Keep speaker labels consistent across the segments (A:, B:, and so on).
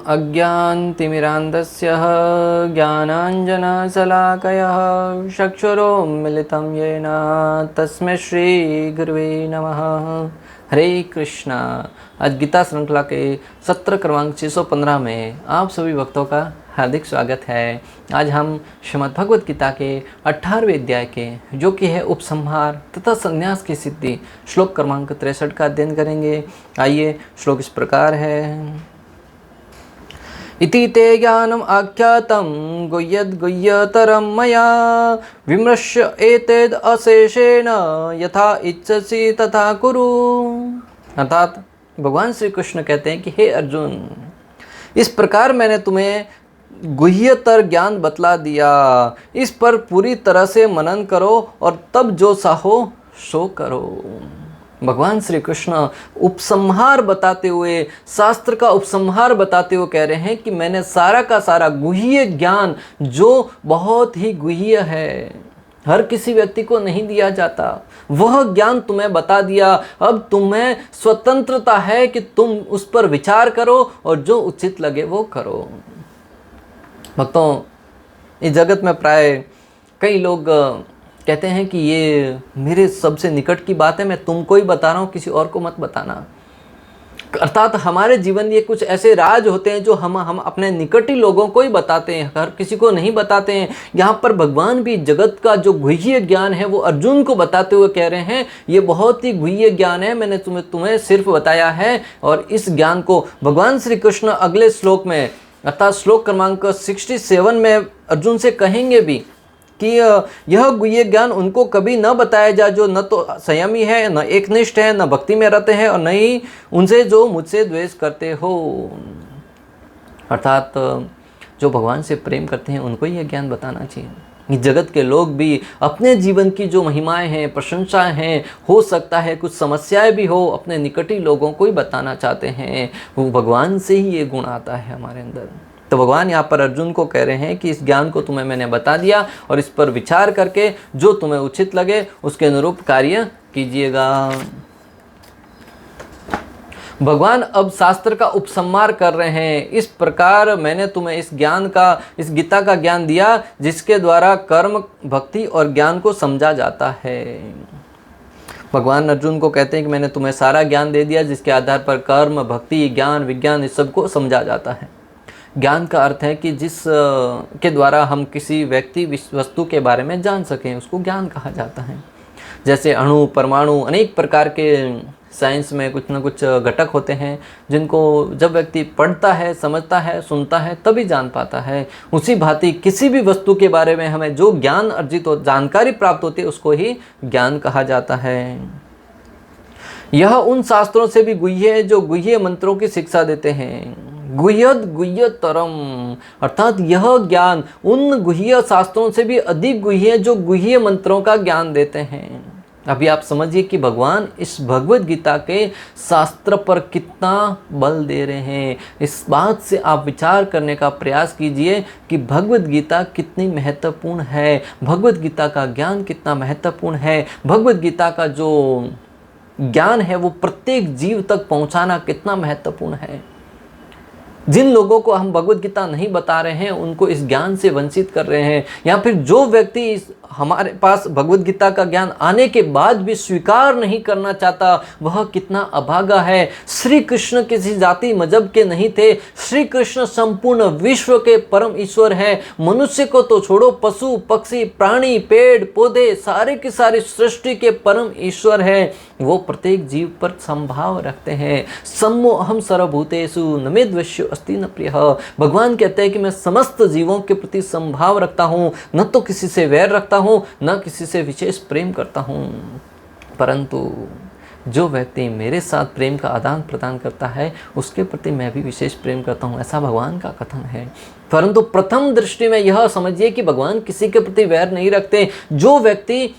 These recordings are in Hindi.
A: अज्ञानतिमिरान्धस्य ज्ञानाञ्जनशलाकया चक्षुरुन्मिलितं येन तस्मै श्रीगुरुवे नमः। हरे कृष्णा। आज गीता श्रृंखला के सत्र क्रमांक 615 में आप सभी भक्तों का हार्दिक स्वागत है। आज हम श्रीमद् भगवद गीता के 18वें अध्याय के जो कि है उपसंहार तथा संन्यास की सिद्धि श्लोक क्रमांक 63 का अध्ययन करेंगे। आइए, श्लोक इस प्रकार है। इति ते ज्ञानम् आख्यातं गुह्यद्गुह्यतरं मया विमृश्य एतद् अशेषेण यथा इच्छसि तथा कुरु। अर्थात भगवान श्री कृष्ण कहते हैं कि हे अर्जुन, इस प्रकार मैंने तुम्हें गुह्यतर ज्ञान बतला दिया, इस पर पूरी तरह से मनन करो और तब जो चाहो सो करो। भगवान श्री कृष्ण उपसंहार बताते हुए, शास्त्र का उपसंहार बताते हुए कह रहे हैं कि मैंने सारा का सारा गुह्य ज्ञान, जो बहुत ही गुह्य है, हर किसी व्यक्ति को नहीं दिया जाता, वह ज्ञान तुम्हें बता दिया। अब तुम्हें स्वतंत्रता है कि तुम उस पर विचार करो और जो उचित लगे वो करो। भक्तों, इस जगत में प्राय कई लोग कहते हैं कि ये मेरे सबसे निकट की बात है, मैं तुमको ही बता रहा हूँ, किसी और को मत बताना। अर्थात हमारे जीवन ये कुछ ऐसे राज होते हैं जो हम अपने निकट ही लोगों को ही बताते हैं, हर किसी को नहीं बताते हैं। यहाँ पर भगवान भी जगत का जो गुह्य ज्ञान है वो अर्जुन को बताते हुए कह रहे हैं, ये बहुत ही गुह्य ज्ञान है, मैंने तुम्हें सिर्फ बताया है। और इस ज्ञान को भगवान श्री कृष्ण अगले श्लोक में अर्थात श्लोक क्रमांक 67 में अर्जुन से कहेंगे भी कि यह गुह्य ज्ञान उनको कभी न बताया जाए जो न तो संयमी है, न एकनिष्ठ है, न भक्ति में रहते हैं और न ही उनसे जो मुझसे द्वेष करते हो। अर्थात जो भगवान से प्रेम करते हैं उनको ही यह ज्ञान बताना चाहिए। जगत के लोग भी अपने जीवन की जो महिमाएं हैं, प्रशंसाएं हैं, हो सकता है कुछ समस्याएं भी हो, अपने निकटी लोगों को ही बताना चाहते हैं। वो भगवान से ही ये गुण आता है हमारे अंदर। तो भगवान यहाँ पर अर्जुन को कह रहे हैं कि इस ज्ञान को तुम्हें मैंने बता दिया और इस पर विचार करके जो तुम्हें उचित लगे उसके अनुरूप कार्य कीजिएगा। भगवान अब शास्त्र का उपसंहार कर रहे हैं। इस प्रकार मैंने तुम्हें इस गीता का ज्ञान दिया जिसके द्वारा कर्म, भक्ति और ज्ञान को समझा जाता है। भगवान अर्जुन को कहते हैं कि मैंने तुम्हें सारा ज्ञान दे दिया जिसके आधार पर कर्म, भक्ति, ज्ञान, विज्ञान इस सब को समझा जाता है। ज्ञान का अर्थ है कि जिस के द्वारा हम किसी व्यक्ति वस्तु के बारे में जान सकें, उसको ज्ञान कहा जाता है। जैसे अणु, परमाणु, अनेक प्रकार के साइंस में कुछ न कुछ घटक होते हैं जिनको जब व्यक्ति पढ़ता है, समझता है, सुनता है तभी जान पाता है। उसी भांति किसी भी वस्तु के बारे में हमें जो ज्ञान अर्जित हो, जानकारी प्राप्त होती है, उसको ही ज्ञान कहा जाता है। यह उन शास्त्रों से भी गुह्य है जो गुह्य मंत्रों की शिक्षा देते हैं। गुह्यतरम अर्थात यह ज्ञान उन गुह्य शास्त्रों से भी अधिक गुह्य है जो गुह्य मंत्रों का ज्ञान देते हैं। अभी आप समझिए कि भगवान इस भगवद गीता के शास्त्र पर कितना बल दे रहे हैं। इस बात से आप विचार करने का प्रयास कीजिए कि भगवद गीता कितनी महत्वपूर्ण है, भगवद गीता का ज्ञान कितना महत्वपूर्ण है, भगवद गीता का जो ज्ञान है वो प्रत्येक जीव तक पहुंचाना कितना महत्वपूर्ण है। जिन लोगों को हम भगवद गीता नहीं बता रहे हैं उनको इस ज्ञान से वंचित कर रहे हैं, या फिर जो व्यक्ति हमारे पास भगवद गीता का ज्ञान आने के बाद भी स्वीकार नहीं करना चाहता, वह कितना अभागा है। श्री कृष्ण किसी जाति मजहब के नहीं थे, श्री कृष्ण संपूर्ण विश्व के परम ईश्वर है। मनुष्य को तो छोड़ो, पशु, पक्षी, प्राणी, पेड़ पौधे सारे की सारी सृष्टि के परम ईश्वर है। वो प्रत्येक जीव पर संभाव रखते हैं। सम्मोहम सर्वभूतेषु न मे द्वेष्यो अस्ति न प्रियः। भगवान कहते हैं कि मैं समस्त जीवों के प्रति संभाव रखता हूँ, न तो किसी से वैर रखता हूँ, न किसी से विशेष प्रेम करता हूँ। परंतु जो व्यक्ति मेरे साथ प्रेम का आदान प्रदान करता है उसके प्रति मैं भी विशेष प्रेम करता हूँ, ऐसा भगवान का कथन है। परंतु प्रथम दृष्टि में यह समझिए कि भगवान किसी के प्रति वैर नहीं रखते। जो व्यक्ति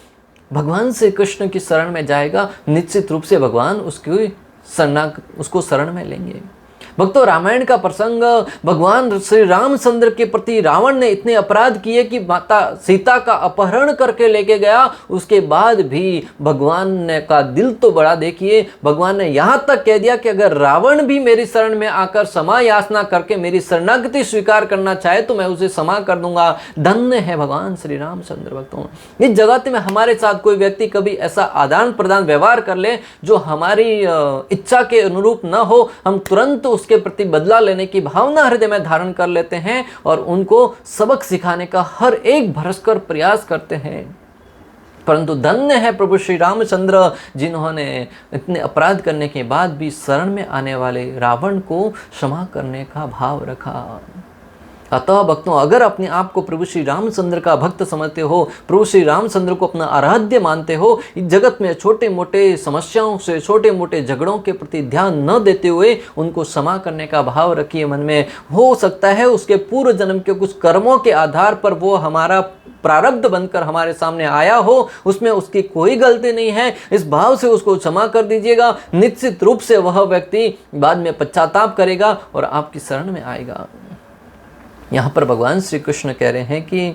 A: भगवान श्री कृष्ण की शरण में जाएगा, निश्चित रूप से भगवान उसको शरण में लेंगे। भक्तों, रामायण का प्रसंग, भगवान श्री रामचंद्र के प्रति रावण ने इतने अपराध किए कि माता सीता का अपहरण करके लेके गया। उसके बाद भी भगवान ने का दिल तो बड़ा, देखिए भगवान ने यहाँ तक कह दिया कि अगर रावण भी मेरी शरण में आकर क्षमा याचना करके मेरी शरणागति स्वीकार करना चाहे तो मैं उसे क्षमा कर दूंगा। धन्य है भगवान श्री रामचंद्र। भक्तों, इस जगत में हमारे साथ कोई व्यक्ति कभी ऐसा आदान प्रदान व्यवहार कर ले जो हमारी इच्छा के अनुरूप न हो, हम तुरंत उसके प्रति बदला लेने की भावना हृदय में धारण कर लेते हैं और उनको सबक सिखाने का हर एक भरसकर प्रयास करते हैं। परंतु धन्य है प्रभु श्री रामचंद्र, जिन्होंने इतने अपराध करने के बाद भी शरण में आने वाले रावण को क्षमा करने का भाव रखा। अतः भक्तों, अगर अपने आप को प्रभु श्री रामचंद्र का भक्त समझते हो, प्रभु श्री रामचंद्र को अपना आराध्य मानते हो, इस जगत में छोटे मोटे समस्याओं से, छोटे मोटे झगड़ों के प्रति ध्यान न देते हुए उनको क्षमा करने का भाव रखिए मन में। हो सकता है उसके पूर्व जन्म के कुछ कर्मों के आधार पर वो हमारा प्रारब्ध बनकर हमारे सामने आया हो, उसमें उसकी कोई गलती नहीं है। इस भाव से उसको क्षमा कर दीजिएगा। निश्चित रूप से वह व्यक्ति बाद में पश्चाताप करेगा और आपकी शरण में आएगा। यहाँ पर भगवान श्री कृष्ण कह रहे हैं कि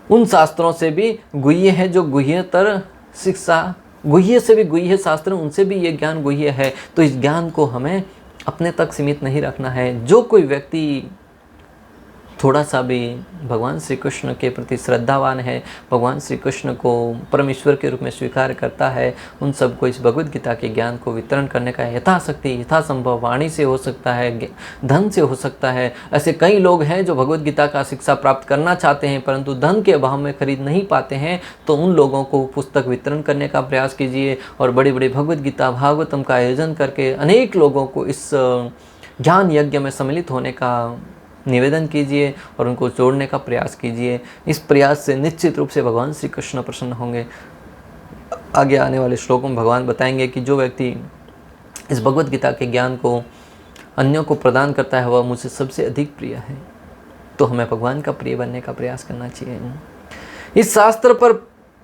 A: उन शास्त्रों से भी गुह्य है जो गुह्यतर शिक्षा, गुह्य से भी गुह्य शास्त्र, उनसे भी ये ज्ञान गुह्य है। तो इस ज्ञान को हमें अपने तक सीमित नहीं रखना है। जो कोई व्यक्ति थोड़ा सा भी भगवान श्री कृष्ण के प्रति श्रद्धावान है, भगवान श्री कृष्ण को परमेश्वर के रूप में स्वीकार करता है, उन सबको इस भगवद गीता के ज्ञान को वितरण करने का यथाशक्ति, यथासंभव वाणी से हो सकता है, धन से हो सकता है। ऐसे कई लोग हैं जो भगवद गीता का शिक्षा प्राप्त करना चाहते हैं परंतु धन के अभाव में खरीद नहीं पाते हैं, तो उन लोगों को पुस्तक वितरण करने का प्रयास कीजिए और बड़ी बड़ी भगवद गीता भागवतम का आयोजन करके अनेक लोगों को इस ज्ञान यज्ञ में सम्मिलित होने का निवेदन कीजिए और उनको जोड़ने का प्रयास कीजिए। इस प्रयास से निश्चित रूप से भगवान श्री कृष्ण प्रसन्न होंगे। आगे आने वाले श्लोकों में भगवान बताएंगे कि जो व्यक्ति इस भगवद गीता के ज्ञान को अन्यों को प्रदान करता है वह मुझसे सबसे अधिक प्रिय है। तो हमें भगवान का प्रिय बनने का प्रयास करना चाहिए। इस शास्त्र पर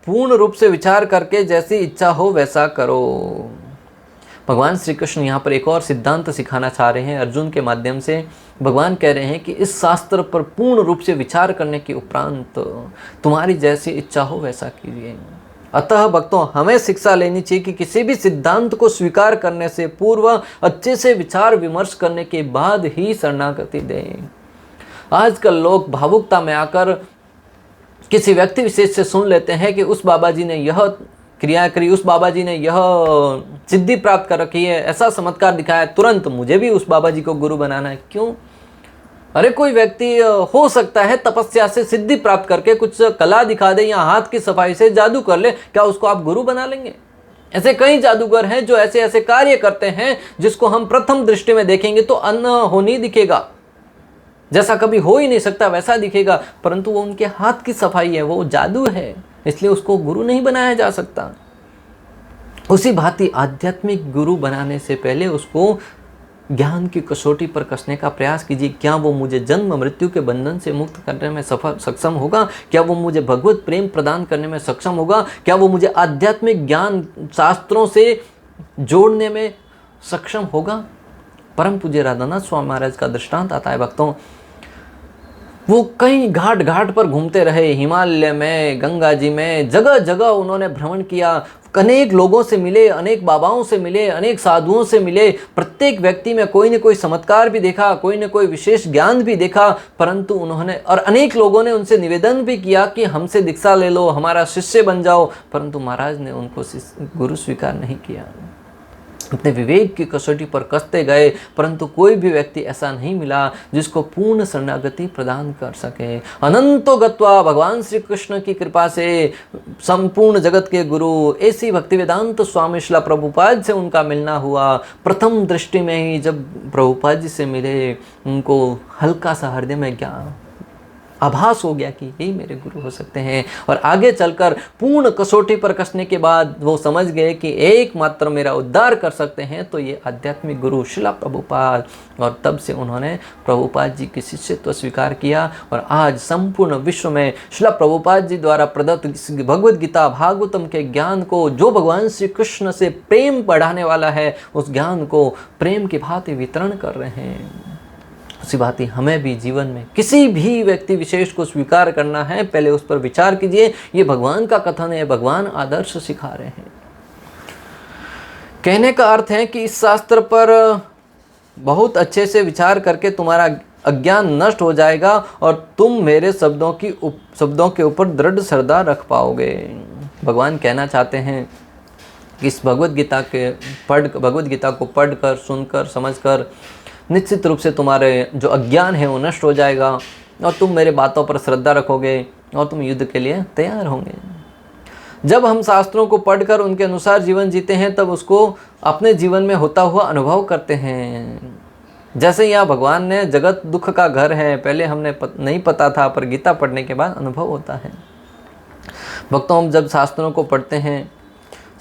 A: पूर्ण रूप से विचार करके जैसी इच्छा हो वैसा करो। भगवान श्री कृष्ण यहाँ पर एक और सिद्धांत सिखाना चाह रहे हैं अर्जुन के माध्यम से। भगवान कह रहे हैं कि इस शास्त्र पर पूर्ण रूप से विचार करने के उपरांत तुम्हारी जैसी इच्छा हो वैसा कीजिए। अतः भक्तों, हमें शिक्षा लेनी चाहिए कि किसी भी सिद्धांत को स्वीकार करने से पूर्व अच्छे से विचार विमर्श करने के बाद ही शरणागति दें। आजकल लोग भावुकता में आकर किसी व्यक्ति विशेष से सुन लेते हैं कि उस बाबा जी ने यह क्रिया करी, उस बाबा जी ने यह सिद्धि प्राप्त कर रखी है, ऐसा चमत्कार दिखाया, तुरंत मुझे भी उस बाबा जी को गुरु बनाना है। क्यों? अरे कोई व्यक्ति हो सकता है तपस्या से सिद्धि प्राप्त करके कुछ कला दिखा दे या हाथ की सफाई से जादू कर ले, क्या उसको आप गुरु बना लेंगे? ऐसे कई जादूगर हैं जो ऐसे ऐसे कार्य करते हैं जिसको हम प्रथम दृष्टि में देखेंगे तो अनहोनी दिखेगा, जैसा कभी हो ही नहीं सकता वैसा दिखेगा, परंतु वो उनके हाथ की सफाई है, वो जादू है, इसलिए उसको गुरु नहीं बनाया जा सकता। उसी भांति आध्यात्मिक गुरु बनाने से पहले उसको ज्ञान की कसौटी पर कसने का प्रयास कीजिए। क्या वो मुझे जन्म मृत्यु के बंधन से मुक्त करने में सक्षम होगा? क्या वो मुझे भगवत प्रेम प्रदान करने में सक्षम होगा? क्या वो मुझे आध्यात्मिक ज्ञान शास्त्रों से जोड़ने में सक्षम होगा? परम पूज्य राधानाथ स्वामी महाराज का दृष्टांत आता है भक्तों। वो कई घाट घाट पर घूमते रहे, हिमालय में, गंगा जी में, जगह जगह उन्होंने भ्रमण किया, अनेक लोगों से मिले, अनेक बाबाओं से मिले, अनेक साधुओं से मिले। प्रत्येक व्यक्ति में कोई न कोई चमत्कार भी देखा, कोई न कोई विशेष ज्ञान भी देखा, परंतु उन्होंने और अनेक लोगों ने उनसे निवेदन भी किया कि हमसे दीक्षा ले लो, हमारा शिष्य बन जाओ, परंतु महाराज ने उनको गुरु स्वीकार नहीं किया। अपने विवेक की कसौटी पर कसते गए, परंतु कोई भी व्यक्ति ऐसा नहीं मिला जिसको पूर्ण शरणागति प्रदान कर सके। अनंतो गत्वा, भगवान श्री कृष्ण की कृपा से संपूर्ण जगत के गुरु ऐसी भक्तिवेदांत स्वामी श्रील प्रभुपाद से उनका मिलना हुआ। प्रथम दृष्टि में ही जब प्रभुपाद जी से मिले, उनको हल्का सा हृदय में ज्ञान आभास हो गया कि यही मेरे गुरु हो सकते हैं। और आगे चलकर पूर्ण कसौटी पर कसने के बाद वो समझ गए कि एकमात्र मेरा उद्धार कर सकते हैं तो ये आध्यात्मिक गुरु शिला प्रभुपाद। और तब से उन्होंने प्रभुपाद जी की शिष्यत्व स्वीकार किया और आज संपूर्ण विश्व में शिला प्रभुपाद जी द्वारा प्रदत्त भगवद गीता भागवतम के ज्ञान को, जो भगवान श्री कृष्ण से प्रेम बढ़ाने वाला है, उस ज्ञान को प्रेम की भांति वितरण कर रहे हैं। उसी भांति हमें भी जीवन में किसी भी व्यक्ति विशेष को स्वीकार करना है, पहले उस पर विचार कीजिए। ये भगवान का कथन है, भगवान आदर्श सिखा रहे हैं। कहने का अर्थ है कि इस शास्त्र पर बहुत अच्छे से विचार करके तुम्हारा अज्ञान नष्ट हो जाएगा और तुम मेरे शब्दों के ऊपर दृढ़ श्रद्धा रख पाओगे। भगवान कहना चाहते हैं कि इस भगवद गीता को पढ़कर, सुनकर, समझकर निश्चित रूप से तुम्हारे जो अज्ञान है वो नष्ट हो जाएगा और तुम मेरे बातों पर श्रद्धा रखोगे और तुम युद्ध के लिए तैयार होंगे। जब हम शास्त्रों को पढ़कर उनके अनुसार जीवन जीते हैं तब उसको अपने जीवन में होता हुआ अनुभव करते हैं। जैसे यहाँ भगवान ने जगत दुख का घर है, पहले हमने नहीं पता था, पर गीता पढ़ने के बाद अनुभव होता है। भक्तों, हम जब शास्त्रों को पढ़ते हैं,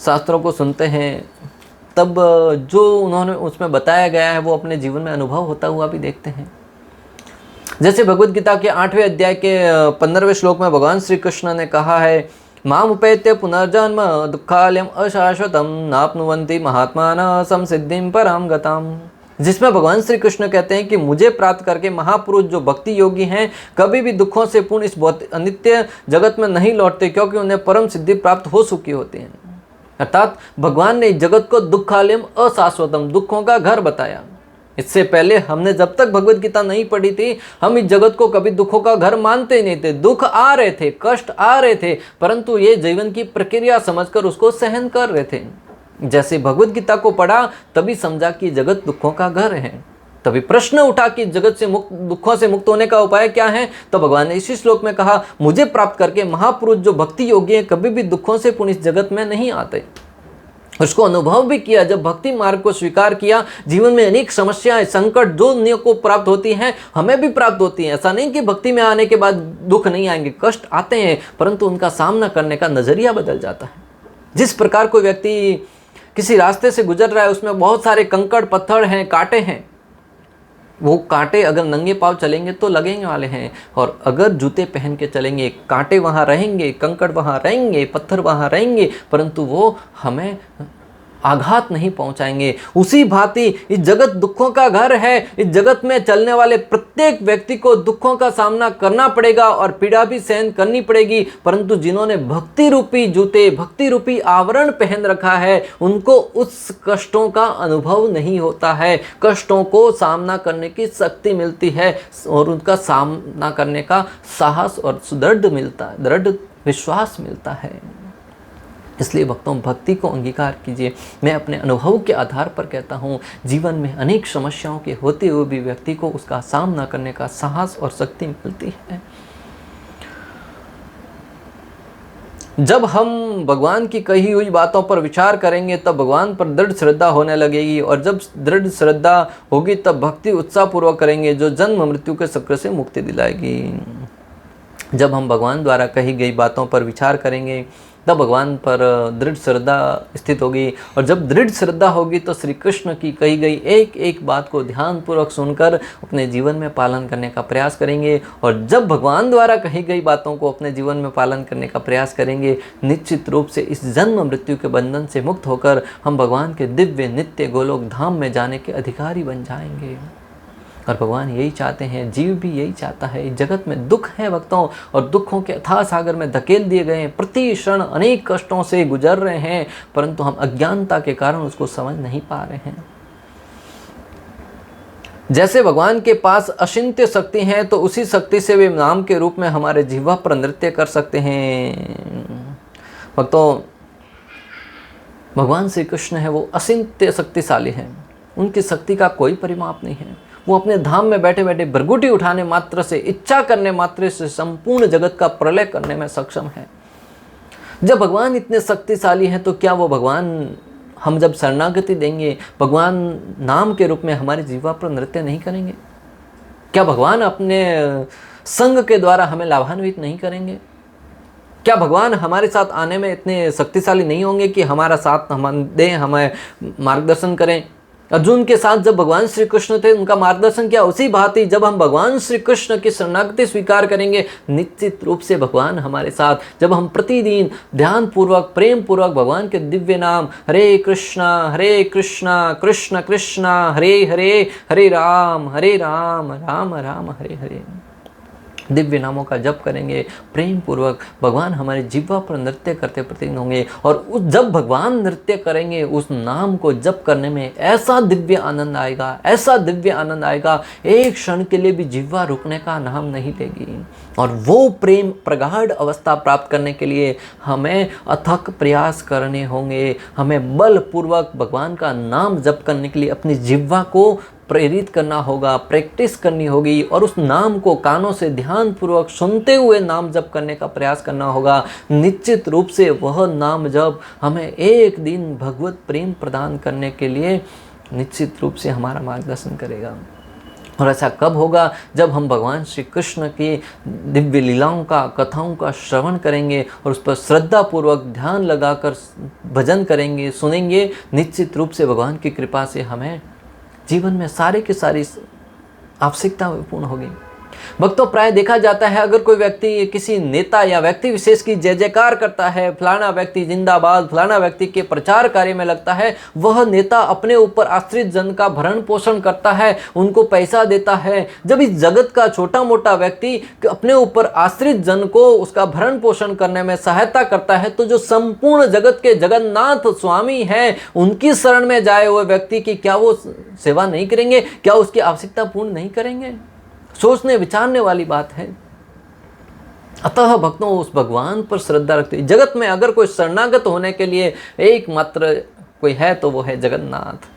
A: शास्त्रों को सुनते हैं, तब जो उन्होंने उसमें बताया गया है वो अपने जीवन में अनुभव होता हुआ भी देखते हैं। जैसे भगवद गीता के 8वें अध्याय के 15वें श्लोक में भगवान श्री कृष्ण ने कहा है, माम उपेत्य पुनर्जन्म दुःखालयम अशाश्वतम नाप्नुवन्ति महात्मानः संसिद्धिं परां गताम्। जिसमें भगवान श्री कृष्ण कहते हैं कि मुझे प्राप्त करके महापुरुष जो भक्ति योगी हैं कभी भी दुखों से पूर्ण इस अनित्य जगत में नहीं लौटते, क्योंकि उन्हें परम सिद्धि प्राप्त हो चुकी होती है। अर्थात भगवान ने जगत को दुःखालयम अशाश्वतम, दुखों का घर बताया। इससे पहले हमने जब तक भगवद गीता नहीं पढ़ी थी, हम इस जगत को कभी दुखों का घर मानते ही नहीं थे। दुख आ रहे थे, कष्ट आ रहे थे, परंतु ये जीवन की प्रक्रिया समझकर उसको सहन कर रहे थे। जैसे भगवद गीता को पढ़ा तभी समझा कि जगत दुखों का घर है। तभी प्रश्न उठा कि जगत से मुक्त, दुखों से मुक्त होने का उपाय क्या है। तो भगवान ने इसी श्लोक में कहा, मुझे प्राप्त करके महापुरुष जो भक्ति योगी हैं कभी भी दुखों से पूर्ण इस जगत में नहीं आते। उसको अनुभव भी किया। जब भक्ति मार्ग को स्वीकार किया, जीवन में अनेक समस्याएं, संकट जो अन्य को प्राप्त होती हैं हमें भी प्राप्त होती हैं। ऐसा नहीं कि भक्ति में आने के बाद दुख नहीं आएंगे, कष्ट आते हैं, परंतु उनका सामना करने का नजरिया बदल जाता है। जिस प्रकार कोई व्यक्ति किसी रास्ते से गुजर रहा है, उसमें बहुत सारे कंकड़, पत्थर हैं, कांटे हैं, वो कांटे अगर नंगे पांव चलेंगे तो लगेंगे वाले हैं, और अगर जूते पहन के चलेंगे कांटे वहाँ रहेंगे, कंकड़ वहाँ रहेंगे, पत्थर वहाँ रहेंगे, परंतु वो हमें आघात नहीं पहुंचाएंगे। उसी भांति इस जगत दुखों का घर है। इस जगत में चलने वाले प्रत्येक व्यक्ति को दुखों का सामना करना पड़ेगा और पीड़ा भी सहन करनी पड़ेगी, परंतु जिन्होंने भक्ति रूपी जूते, भक्ति रूपी आवरण पहन रखा है, उनको उस कष्टों का अनुभव नहीं होता है। कष्टों को सामना करने की शक्ति मिलती है और उनका सामना करने का साहस और दृढ़ विश्वास मिलता है। इसलिए भक्तों, भक्ति को अंगीकार कीजिए। मैं अपने अनुभव के आधार पर कहता हूँ, जीवन में अनेक समस्याओं के होते हुए भी व्यक्ति को उसका सामना करने का साहस और शक्ति मिलती है। जब हम भगवान की कही हुई बातों पर विचार करेंगे तब भगवान पर दृढ़ श्रद्धा होने लगेगी, और जब दृढ़ श्रद्धा होगी तब भक्ति उत्साहपूर्वक करेंगे, जो जन्म मृत्यु के चक्र से मुक्ति दिलाएगी। जब हम भगवान द्वारा कही गई बातों पर विचार करेंगे तब भगवान पर दृढ़ श्रद्धा स्थित होगी, और जब दृढ़ श्रद्धा होगी तो श्री कृष्ण की कही गई एक एक बात को ध्यानपूर्वक सुनकर अपने जीवन में पालन करने का प्रयास करेंगे। और जब भगवान द्वारा कही गई बातों को अपने जीवन में पालन करने का प्रयास करेंगे, निश्चित रूप से इस जन्म मृत्यु के बंधन से मुक्त होकर हम भगवान के दिव्य नित्य गोलोक धाम में जाने के अधिकारी बन जाएंगे। और भगवान यही चाहते हैं, जीव भी यही चाहता है। इस जगत में दुख है भक्तों, और दुखों के अथाह सागर में धकेल दिए गए हैं। प्रति क्षण अनेक कष्टों से गुजर रहे हैं, परंतु हम अज्ञानता के कारण उसको समझ नहीं पा रहे हैं। जैसे भगवान के पास अचिंत्य शक्ति है, तो उसी शक्ति से वे नाम के रूप में हमारे जिह्वा पर नृत्य कर सकते हैं। भक्तों, भगवान श्री कृष्ण है वो अचिंत्य शक्तिशाली हैं। उनकी शक्ति का कोई परिमाप नहीं है। वो अपने धाम में बैठे बैठे भृगुटी उठाने मात्र से, इच्छा करने मात्र से संपूर्ण जगत का प्रलय करने में सक्षम है। जब भगवान इतने शक्तिशाली हैं, तो क्या वो भगवान, हम जब शरणागति देंगे, भगवान नाम के रूप में हमारी जीवा पर नृत्य नहीं करेंगे? क्या भगवान अपने संग के द्वारा हमें लाभान्वित नहीं करेंगे? क्या भगवान हमारे साथ आने में इतने शक्तिशाली नहीं होंगे कि हमारा साथ हम दें, हमें मार्गदर्शन करें? अर्जुन के साथ जब भगवान श्री कृष्ण थे, उनका मार्गदर्शन किया। उसी भांति जब हम भगवान श्री कृष्ण की शरणागति स्वीकार करेंगे, निश्चित रूप से भगवान हमारे साथ, जब हम प्रतिदिन ध्यान पूर्वक, प्रेम पूर्वक भगवान के दिव्य नाम हरे कृष्णा कृष्ण कृष्ण हरे हरे, हरे राम राम राम हरे हरे दिव्य नामों का जप करेंगे, प्रेम पूर्वक भगवान हमारे जिह्वा पर नृत्य करते प्रतिदिन होंगे। और जब भगवान नृत्य करेंगे, उस नाम को जप करने में ऐसा दिव्य आनंद आएगा, ऐसा दिव्य आनंद आएगा, एक क्षण के लिए भी जिह्वा रुकने का नाम नहीं लेगी। और वो प्रेम प्रगाढ़ अवस्था प्राप्त करने के लिए हमें अथक प्रयास करने होंगे। हमें बलपूर्वक भगवान का नाम जप करने के लिए अपनी जिह्वा को प्रेरित करना होगा, प्रैक्टिस करनी होगी, और उस नाम को कानों से ध्यान पूर्वक सुनते हुए नाम जप करने का प्रयास करना होगा। निश्चित रूप से वह नाम जप हमें एक दिन भगवत प्रेम प्रदान करने के लिए निश्चित रूप से हमारा मार्गदर्शन करेगा। और ऐसा कब होगा? जब हम भगवान श्री कृष्ण की दिव्य लीलाओं का, कथाओं का श्रवण करेंगे और उस पर श्रद्धा पूर्वक ध्यान लगाकर भजन करेंगे, सुनेंगे। निश्चित रूप से भगवान की कृपा से हमें जीवन में सारे की सारी आवश्यकता पूर्ण होगी। भक्तों, प्राय देखा जाता है, अगर कोई व्यक्ति किसी नेता या व्यक्ति विशेष की जय जयकार करता है, फलाना व्यक्ति जिंदाबाद, फलाना व्यक्ति के प्रचार कार्य में लगता है, वह नेता अपने ऊपर आश्रित जन का भरण पोषण करता है, उनको पैसा देता है। जब इस जगत का छोटा मोटा व्यक्ति अपने ऊपर आश्रित जन को उसका भरण पोषण करने में सहायता करता है, तो जो संपूर्ण जगत के जगन्नाथ स्वामी हैं, उनकी शरण में जाए हुए व्यक्ति की क्या वो सेवा नहीं करेंगे? क्या उसकी आवश्यकता पूर्ण नहीं करेंगे? सोचने विचारने वाली बात है। अतः भक्तों, उस भगवान पर श्रद्धा रखते। जगत में अगर कोई शरणागत होने के लिए एकमात्र कोई है तो वो है जगन्नाथ।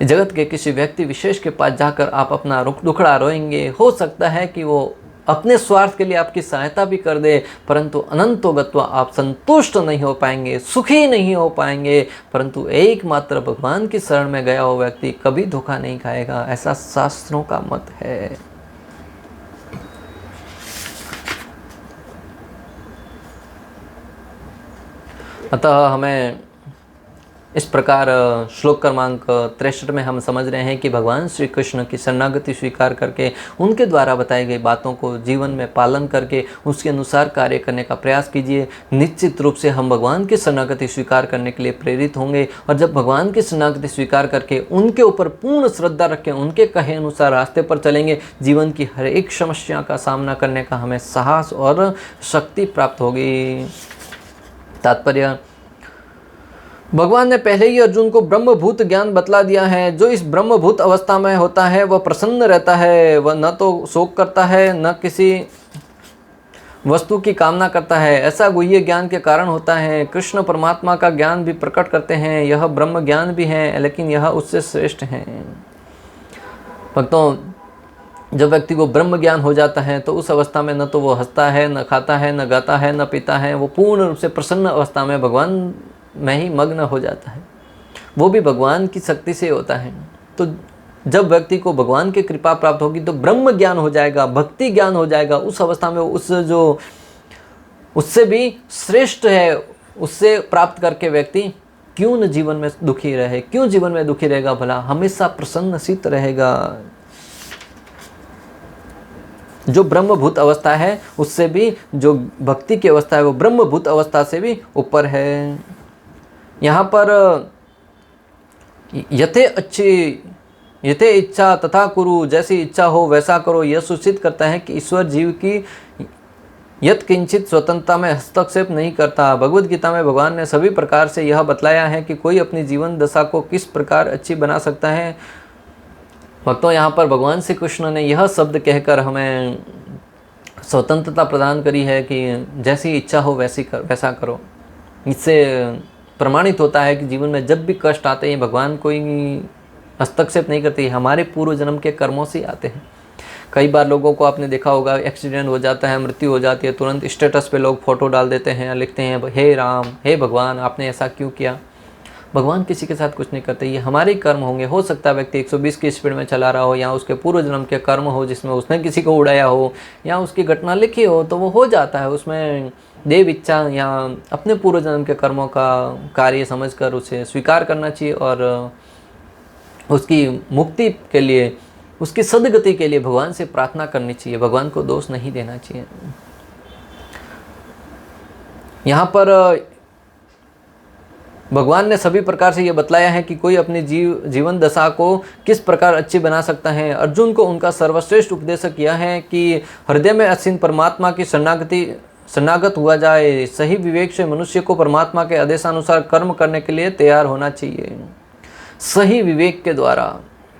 A: जगत के किसी व्यक्ति विशेष के पास जाकर आप अपना दुखड़ा रोएंगे, हो सकता है कि वो अपने स्वार्थ के लिए आपकी सहायता भी कर दे, परंतु अनंतो गत्वा आप संतुष्ट नहीं हो पाएंगे, सुखी नहीं हो पाएंगे। परंतु एकमात्र भगवान की शरण में गया हुआ व्यक्ति कभी धोखा नहीं खाएगा, ऐसा शास्त्रों का मत है। अतः हमें इस प्रकार श्लोक क्रमांक 63 में हम समझ रहे हैं कि भगवान श्री कृष्ण की शरणागति स्वीकार करके उनके द्वारा बताई गई बातों को जीवन में पालन करके उसके अनुसार कार्य करने का प्रयास कीजिए। निश्चित रूप से हम भगवान की शरणागति स्वीकार करने के लिए प्रेरित होंगे। और जब भगवान की शरणागति स्वीकार करके उनके ऊपर पूर्ण श्रद्धा रखें, उनके कहे अनुसार रास्ते पर चलेंगे, जीवन की हर एक समस्या का सामना करने का हमें साहस और शक्ति प्राप्त होगी। तात्पर्य, भगवान ने पहले ही अर्जुन को ब्रह्मभूत ज्ञान बतला दिया है। जो इस ब्रह्मभूत अवस्था में होता है वह प्रसन्न रहता है, वह न तो शोक करता है न किसी वस्तु की कामना करता है। ऐसा गुह्य ज्ञान के कारण होता है। कृष्ण परमात्मा का ज्ञान भी प्रकट करते हैं, यह ब्रह्म ज्ञान भी है, लेकिन यह उससे श्रेष्ठ है। भक्तों, जब व्यक्ति को ब्रह्म ज्ञान हो जाता है तो उस अवस्था में न तो वो हंसता है, न खाता है, न गाता है, न पीता है, वो पूर्ण रूप से प्रसन्न अवस्था में भगवान में ही मग्न हो जाता है। वो भी भगवान की शक्ति से होता है। तो जब व्यक्ति को भगवान की कृपा प्राप्त होगी तो ब्रह्म ज्ञान हो जाएगा, भक्ति ज्ञान हो जाएगा। उस अवस्था में उससे भी श्रेष्ठ है, उससे प्राप्त करके व्यक्ति क्यों न जीवन में दुखी रहे, क्यों जीवन में दुखी रहेगा भला, हमेशा प्रसन्नचित्त रहेगा। जो ब्रह्मभूत अवस्था है उससे भी जो भक्ति की अवस्था है वो ब्रह्मभूत अवस्था से भी ऊपर है। यहाँ पर यथे इच्छा तथा कुरु, जैसी इच्छा हो वैसा करो, यह सूचित करता है कि ईश्वर जीव की यत किंचित स्वतंत्रता में हस्तक्षेप नहीं करता। भगवद गीता में भगवान ने सभी प्रकार से यह बतलाया है कि कोई अपनी जीवन दशा को किस प्रकार अच्छी बना सकता है। भक्तों, यहाँ पर भगवान श्री कृष्ण ने यह शब्द कहकर हमें स्वतंत्रता प्रदान करी है कि जैसी इच्छा हो वैसा करो। इससे प्रमाणित होता है कि जीवन में जब भी कष्ट आते हैं भगवान कोई हस्तक्षेप नहीं करते, हमारे पूर्व जन्म के कर्मों से आते हैं। कई बार लोगों को आपने देखा होगा, एक्सीडेंट हो जाता है, मृत्यु हो जाती है, तुरंत स्टेटस पे लोग फोटो डाल देते हैं, लिखते हैं हे राम, हे भगवान, आपने ऐसा क्यों किया। भगवान किसी के साथ कुछ नहीं करते, ये हमारे कर्म होंगे। हो सकता है व्यक्ति 120 की स्पीड में चला रहा हो, या उसके पूर्व जन्म के कर्म हो जिसमें उसने किसी को उड़ाया हो, या उसकी घटना लिखी हो, तो वो हो जाता है। उसमें देव इच्छा या अपने पूर्व जन्म के कर्मों का कार्य समझकर उसे स्वीकार करना चाहिए और उसकी मुक्ति के लिए, उसकी सदगति के लिए भगवान से प्रार्थना करनी चाहिए। भगवान को दोष नहीं देना चाहिए। यहाँ पर भगवान ने सभी प्रकार से ये बतलाया है कि कोई अपनी जीवन दशा को किस प्रकार अच्छी बना सकता है। अर्जुन को उनका सर्वश्रेष्ठ उपदेश किया है कि हृदय में असीम परमात्मा की शरणागत हुआ जाए। सही विवेक से मनुष्य को परमात्मा के आदेशानुसार कर्म करने के लिए तैयार होना चाहिए। सही विवेक के द्वारा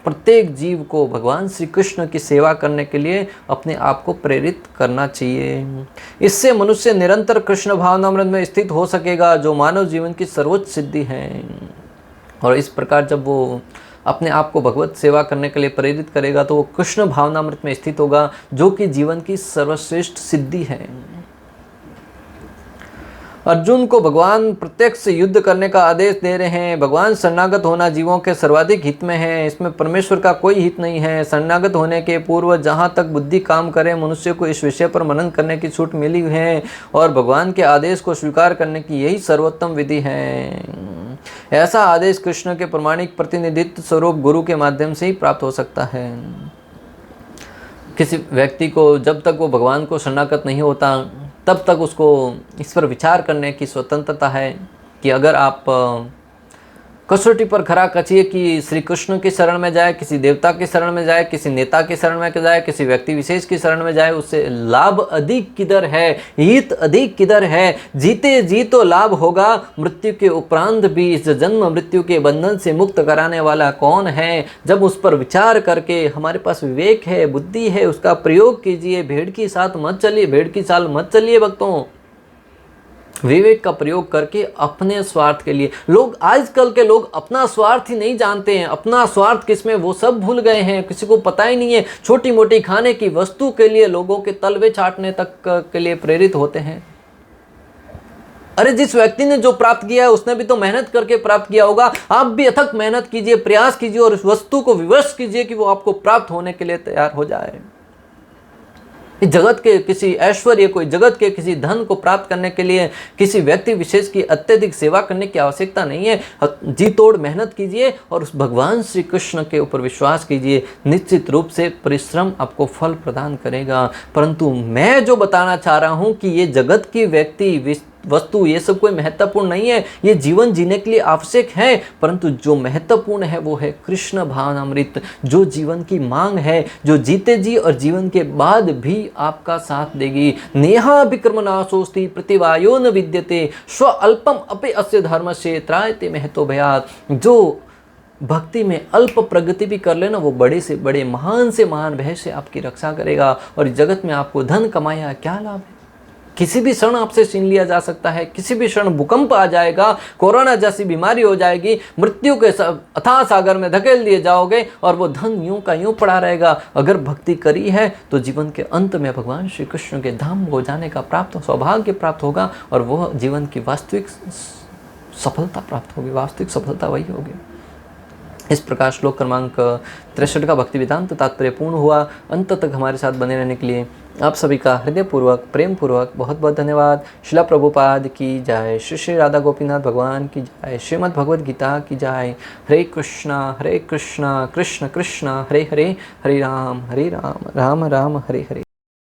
A: प्रत्येक जीव को भगवान श्री कृष्ण की सेवा करने के लिए अपने आप को प्रेरित करना चाहिए। इससे मनुष्य निरंतर कृष्ण भावनामृत में स्थित हो सकेगा, जो मानव जीवन की सर्वोच्च सिद्धि है। और इस प्रकार जब वो अपने आप को भगवत सेवा करने के लिए प्रेरित करेगा तो वो कृष्ण भावनामृत में स्थित होगा, जो कि जीवन की सर्वश्रेष्ठ सिद्धि है। अर्जुन को भगवान प्रत्यक्ष युद्ध करने का आदेश दे रहे हैं। भगवान शरणागत होना जीवों के सर्वाधिक हित में है, इसमें परमेश्वर का कोई हित नहीं है। शरणागत होने के पूर्व जहाँ तक बुद्धि काम करे, मनुष्य को इस विषय पर मनन करने की छूट मिली है और भगवान के आदेश को स्वीकार करने की यही सर्वोत्तम विधि है। ऐसा आदेश कृष्ण के प्रमाणिक प्रतिनिधित्व स्वरूप गुरु के माध्यम से ही प्राप्त हो सकता है। किसी व्यक्ति को जब तक वो भगवान को शरणागत नहीं होता तब तक उसको इस पर विचार करने की स्वतंत्रता है कि अगर आप कसौटी पर खरा कचिए कि श्री कृष्ण की शरण में जाए, किसी देवता की शरण में जाए, किसी नेता की शरण में जाए, किसी व्यक्ति विशेष की शरण में जाए, उससे लाभ अधिक किधर है, हित अधिक किधर है। जीते जी तो लाभ होगा, मृत्यु के उपरांत भी इस जन्म मृत्यु के बंधन से मुक्त कराने वाला कौन है। जब उस पर विचार करके हमारे पास विवेक है, बुद्धि है, उसका प्रयोग कीजिए। भेड़ की साथ मत चलिए, भेड़ की चाल मत चलिए भक्तों। विवेक का प्रयोग करके अपने स्वार्थ के लिए, लोग आजकल के लोग अपना स्वार्थ ही नहीं जानते हैं। अपना स्वार्थ किसमें वो सब भूल गए हैं, किसी को पता ही नहीं है। छोटी मोटी खाने की वस्तु के लिए लोगों के तलवे चाटने तक के लिए प्रेरित होते हैं। अरे जिस व्यक्ति ने जो प्राप्त किया है उसने भी तो मेहनत करके प्राप्त किया होगा। आप भी अथक मेहनत कीजिए, प्रयास कीजिए और उस वस्तु को विवश कीजिए कि वो आपको प्राप्त होने के लिए तैयार हो जाए। जगत के किसी ऐश्वर्य को, जगत के किसी धन को प्राप्त करने के लिए किसी व्यक्ति विशेष की अत्यधिक सेवा करने की आवश्यकता नहीं है। जी तोड़ मेहनत कीजिए और उस भगवान श्री कृष्ण के ऊपर विश्वास कीजिए। निश्चित रूप से परिश्रम आपको फल प्रदान करेगा। परंतु मैं जो बताना चाह रहा हूं कि ये जगत की व्यक्ति वस्तु ये सब कोई महत्वपूर्ण नहीं है। ये जीवन जीने के लिए आवश्यक है, परंतु जो महत्वपूर्ण है वो है कृष्ण भावनामृत, जो जीवन की मांग है, जो जीते जी और जीवन के बाद भी आपका साथ देगी। नेहा विक्रमनाशोस्ति प्रतिवायो न विद्यते स्व अल्पम अपि अस्य धर्मस्य त्रायते महतो भयात्। जो भक्ति में अल्प प्रगति भी कर लेना, वो बड़े से बड़े, महान से महान भय से आपकी रक्षा करेगा। और जगत में आपको धन कमाया क्या लाभ है? किसी भी क्षण आपसे छीन लिया जा सकता है। किसी भी क्षण भूकंप आ जाएगा, कोरोना जैसी बीमारी हो जाएगी, मृत्यु के अथाह सागर में धकेल दिए जाओगे और वो धन यूं का यूं पड़ा रहेगा। अगर भक्ति करी है तो जीवन के अंत में भगवान श्री कृष्ण के धाम हो जाने का सौभाग्य प्राप्त होगा और वह जीवन की वास्तविक सफलता प्राप्त होगी। वास्तविक सफलता वही होगी। इस प्रकार श्लोक क्रमांक 63 का भक्ति वेदांत तात्पर्य पूर्ण हुआ। अंत तक हमारे साथ बने रहने के लिए आप सभी का हृदयपूर्वक, प्रेम पूर्वक बहुत बहुत धन्यवाद। शिला प्रभुपाद की जय, श्री श्री राधा गोपीनाथ भगवान की जय, श्रीमद् भगवद गीता की जय। हरे कृष्णा कृष्ण कृष्ण हरे हरे, हरे राम राम राम हरे हरे।